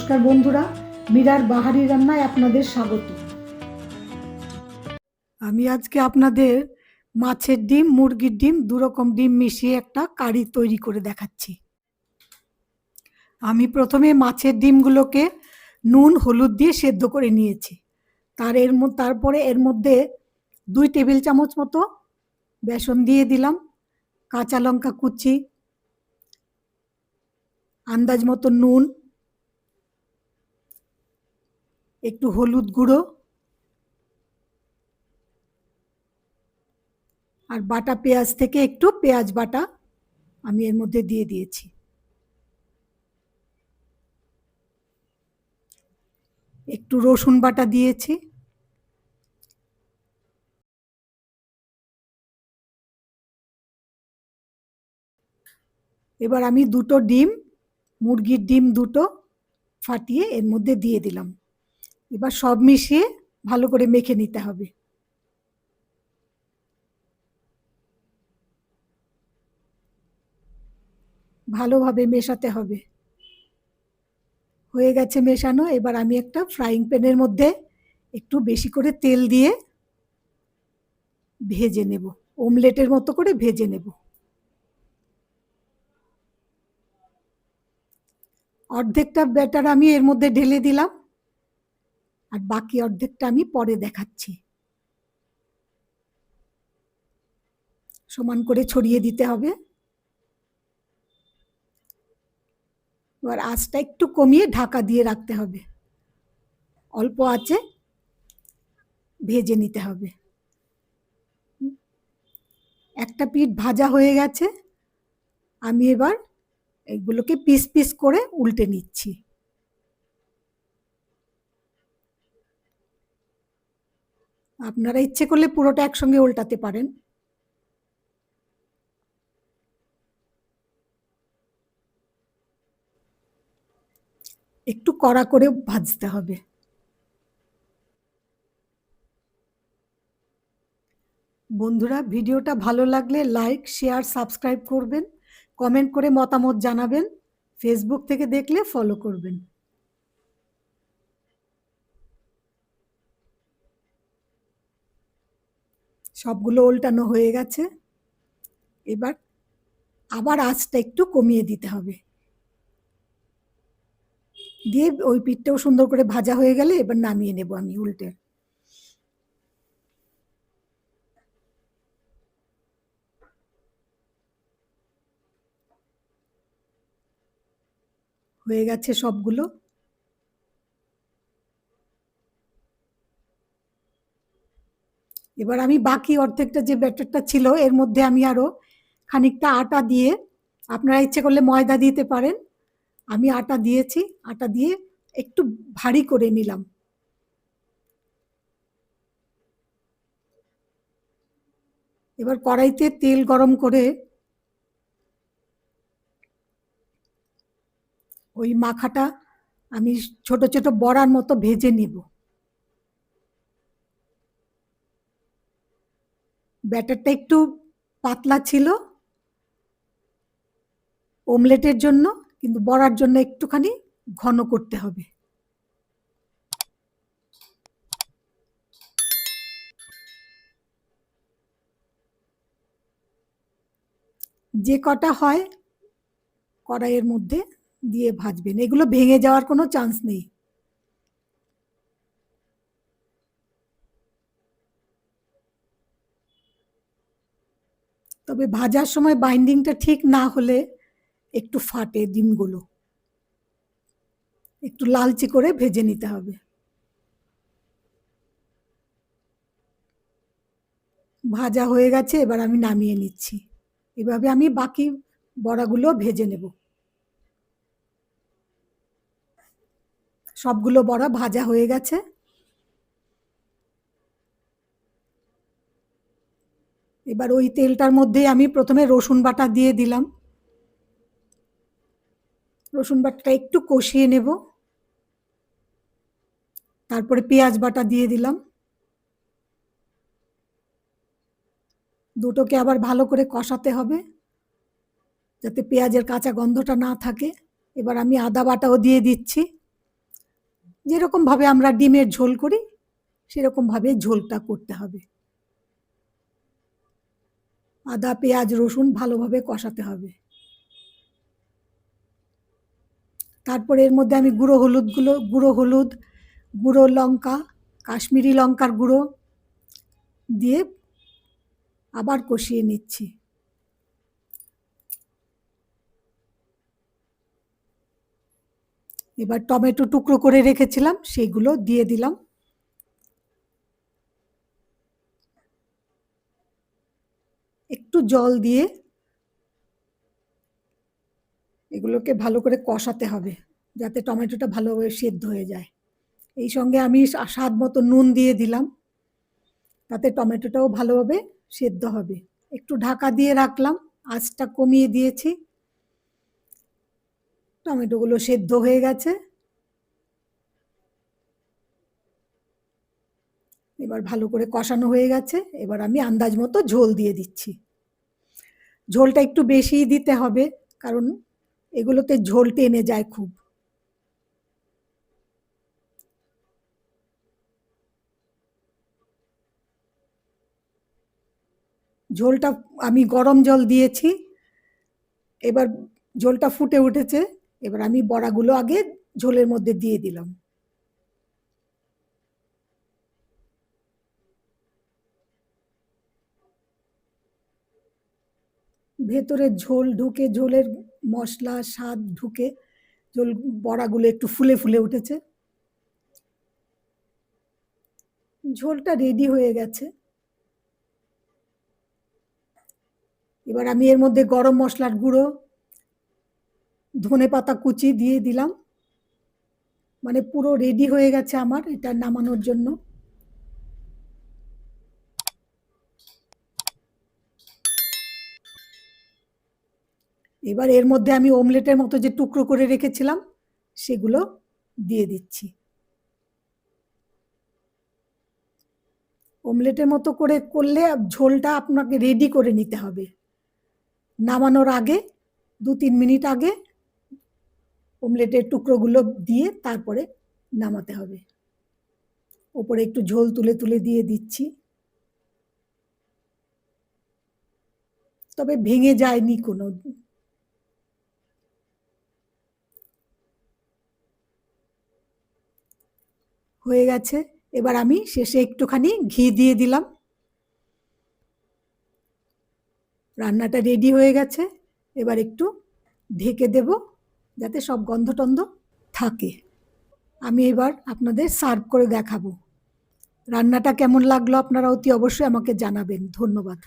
নমস্কার বন্ধুরা, মীরার বাহারি রান্নায় আপনাদের স্বাগত। আমি আজকে আপনাদের মাছের ডিম, মুরগির ডিম, দুরকম ডিম মিশিয়ে একটা কারি তৈরি করে দেখাচ্ছি। আমি প্রথমে মাছের ডিমগুলোকে নুন হলুদ দিয়ে সেদ্ধ করে নিয়েছি। তারপরে এর মধ্যে 2 টেবিল চামচ মতো বেসন দিয়ে দিলাম, কাঁচা লঙ্কা কুচি, আন্দাজ মতো নুন, একটু হলুদ গুঁড়ো আর বাটা পেঁয়াজ থেকে একটু পেঁয়াজ বাটা আমি এর মধ্যে দিয়ে দিয়েছি। একটু রসুন বাটা দিয়েছি। এবার আমি 2টো ডিম, মুরগির ডিম 2টো ফাটিয়ে এর মধ্যে দিয়ে দিলাম। এবার সব মিশিয়ে ভালো করে মেখে নিতে হবে। ভালোভাবে মেশাতে হবে। হয়ে গেছে মেশানো। এবার আমি একটা ফ্রাইং প্যানের মধ্যে একটু বেশি করে তেল দিয়ে ভেজে নেব, অমলেটের মতো করে ভেজে নেব। অর্ধেকটা ব্যাটার আমি এর মধ্যে ঢেলে দিলাম, আর বাকি অর্ধেকটা আমি পরে দেখাচ্ছি। সমান করে ছড়িয়ে দিতে হবে। এবার আঁচটা একটু কমিয়ে ঢাকা দিয়ে রাখতে হবে, অল্প আঁচে ভেজে নিতে হবে। একটা পিঠ ভাজা হয়ে গেছে, আমি এবার এগুলোকে পিস পিস করে উল্টে নিচ্ছি। আপনারা ইচ্ছে করলে পুরোটা একসঙ্গে উল্টাতে পারেন। একটু কড়া করে ভাজতে হবে। বন্ধুরা, ভিডিওটা ভালো লাগলে লাইক, শেয়ার, সাবস্ক্রাইব করবেন, কমেন্ট করে মতামত জানাবেন, ফেসবুক থেকে দেখলে ফলো করবেন। সবগুলো উল্টানো হয়ে গেছে। এবার আবার আঁচটা একটু কমিয়ে দিতে হবে, দিয়ে ওই পিঠটাও সুন্দর করে ভাজা হয়ে গেলে এবার নামিয়ে নেব আমি উল্টে। হয়ে গেছে সবগুলো। এবার আমি বাকি অর্ধেকটা যে ব্যাটারটা ছিল এর মধ্যে আমি আরো খানিকটা আটা দিয়ে, আপনারা ইচ্ছে করলে ময়দা দিতে পারেন, আমি আটা দিয়েছি। আটা দিয়ে একটু ভারী করে নিলাম। এবার কড়াইতে তেল গরম করে ওই মাখাটা আমি ছোট ছোট বড়ার মতো ভেজে নেব। ব্যাটারটা একটু পাতলা ছিল অমলেটের জন্য, কিন্তু বড়ার জন্য একটুখানি ঘন করতে হবে। যে কটা হয় কড়াইয়ের মধ্যে দিয়ে ভাজবেন, এগুলো ভেঙে যাওয়ার কোনো চান্স নেই। তবে ভাজার সময় বাইন্ডিংটা ঠিক না হলে একটু ফাটে ডিমগুলো, একটু লালচে করে ভেজে নিতে হবে। ভাজা হয়ে গেছে, এবার আমি নামিয়ে নিচ্ছি। এভাবে আমি বাকি বড়াগুলো ভেজে নেব। সবগুলো বড়া ভাজা হয়ে গেছে। এবার ওই তেলটার মধ্যে আমি প্রথমে রসুন বাটা দিয়ে দিলাম। রসুন বাটাটা একটু কষিয়ে নেব। তারপরে পেঁয়াজ বাটা দিয়ে দিলাম। দুটোকে আবার ভালো করে কষাতে হবে যাতে পেঁয়াজের কাঁচা গন্ধটা না থাকে। এবার আমি আদা বাটাও দিয়ে দিচ্ছি। যেরকমভাবে আমরা ডিমের ঝোল করি সেরকমভাবে ঝোলটা করতে হবে। আদা, পেঁয়াজ, রসুন ভালোভাবে কষাতে হবে। তারপরে এর মধ্যে আমি গুঁড়ো হলুদ, গুঁড়ো লঙ্কা, কাশ্মীরি লঙ্কার গুঁড়ো দিয়ে আবার কষিয়ে নিচ্ছি। এবার টমেটো টুকরো করে রেখেছিলাম সেগুলো দিয়ে দিলাম। একটু জল দিয়ে এগুলোকে ভালো করে কষাতে হবে যাতে টমেটোটা ভালোভাবে সেদ্ধ হয়ে যায়। এই সঙ্গে আমি স্বাদ মতো নুন দিয়ে দিলাম, তাতে টমেটোটাও ভালোভাবে সেদ্ধ হবে। একটু ঢাকা দিয়ে রাখলাম, আঁচটা কমিয়ে দিয়েছি। টমেটোগুলো সেদ্ধ হয়ে গেছে। এবার ভালো করে কষানো হয়ে গেছে। এবার আমি আন্দাজ মতো ঝোল দিয়ে দিচ্ছি। ঝোলটা একটু বেশিই দিতে হবে, কারণ এগুলোতে ঝোল টেনে যায় খুব। ঝোলটা আমি গরম জল দিয়েছি। এবার ঝোলটা ফুটে উঠেছে। এবার আমি বড়াগুলো আগে ঝোলের মধ্যে দিয়ে দিলাম। ভেতরে ঝোল ঢুকে, ঝোলের মশলা স্বাদ ঢুকে ঝোল বড়াগুলো একটু ফুলে ফুলে উঠেছে। ঝোলটা রেডি হয়ে গেছে। এবার আমি এর মধ্যে গরম মশলার গুঁড়ো, ধনেপাতা কুচি দিয়ে দিলাম। মানে পুরো রেডি হয়ে গেছে আমার এটা নামানোর জন্য। এবার এর মধ্যে আমি অমলেটের মতো যে টুকরো করে রেখেছিলাম সেগুলো দিয়ে দিচ্ছি। অমলেটের মতো করে করলে ঝোলটা আপনাকে রেডি করে নিতে হবে। নামানোর আগে 2-3 মিনিট আগে অমলেটের টুকরোগুলো দিয়ে তারপরে নামাতে হবে। ওপরে একটু ঝোল তুলে তুলে দিয়ে দিচ্ছি। তবে ভেঙে যায়নি কোনো। হয়ে গেছে। এবার আমি শেষে একটুখানি ঘি দিয়ে দিলাম। রান্নাটা রেডি হয়ে গেছে। এবার একটু ঢেকে দেব যাতে সব গন্ধ টন্ধ থাকে। আমি এবার আপনাদের সার্ভ করে দেখাবো। রান্নাটা কেমন লাগলো আপনারা অতি অবশ্যই আমাকে জানাবেন। ধন্যবাদ।